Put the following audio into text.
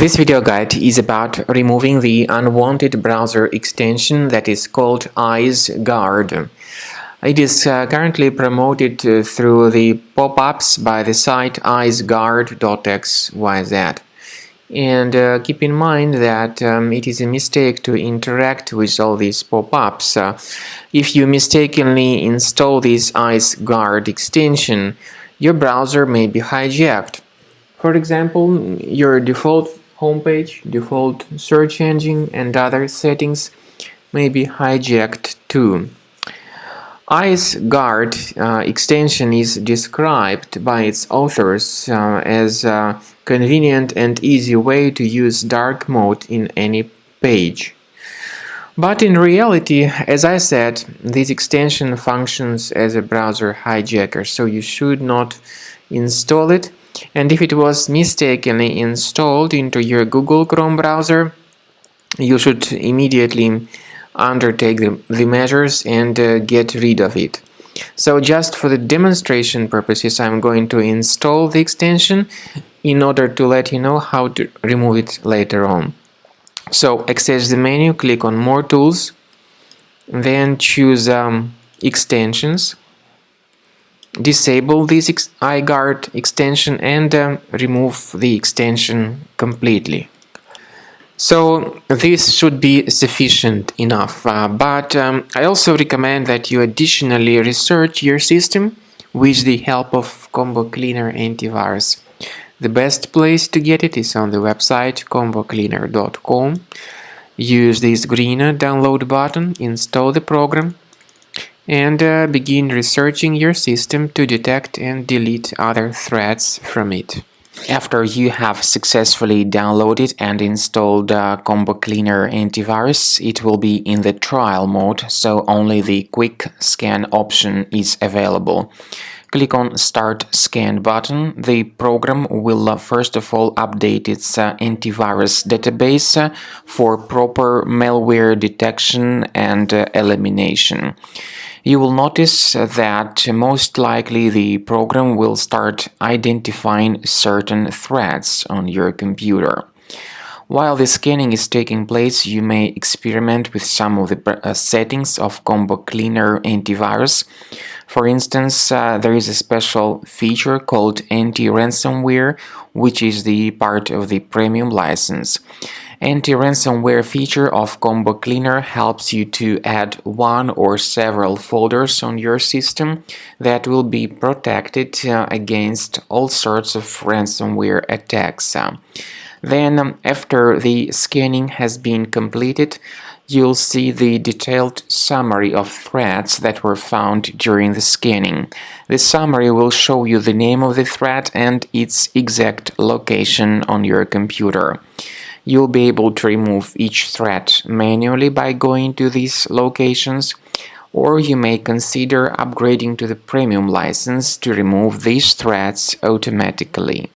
This video guide is about removing the unwanted browser extension that is called Eyes-guard. It is currently promoted through the pop-ups by the site Eyes-guard.xyz. And keep in mind that it is a mistake to interact with all these pop-ups. If you mistakenly install this Eyes-guard extension, your browser may be hijacked. For example, your default homepage, default search engine, and other settings may be hijacked too. Eyes-guard extension is described by its authors as a convenient and easy way to use dark mode in any page. But in reality, as I said, this extension functions as a browser hijacker, so you should not install it. And if it was mistakenly installed into your Google Chrome browser, you should immediately undertake the measures and get rid of it. So just for the demonstration purposes, I'm going to install the extension in order to let you know how to remove it later on. So access the menu, click on More Tools, then choose Extensions. Disable this Eyes-guard extension and remove the extension completely. So this should be sufficient enough, but I also recommend that you additionally research your system with the help of Combo Cleaner Antivirus. The best place to get it is on the website combocleaner.com. Use this green download button, install the program, and begin researching your system to detect and delete other threats from it. After you have successfully downloaded and installed Combo Cleaner Antivirus, it will be in the trial mode, so only the quick scan option is available. Click on Start Scan button. The program will first of all update its antivirus database for proper malware detection and elimination. You will notice that most likely the program will start identifying certain threats on your computer. While the scanning is taking place, you may experiment with some of the settings of Combo Cleaner Antivirus. For instance, there is a special feature called anti-ransomware, which is the part of the premium license. Anti-ransomware feature of Combo Cleaner helps you to add one or several folders on your system that will be protected against all sorts of ransomware attacks. Then, after the scanning has been completed, you'll see the detailed summary of threats that were found during the scanning. The summary will show you the name of the threat and its exact location on your computer. You'll be able to remove each threat manually by going to these locations, or you may consider upgrading to the premium license to remove these threats automatically.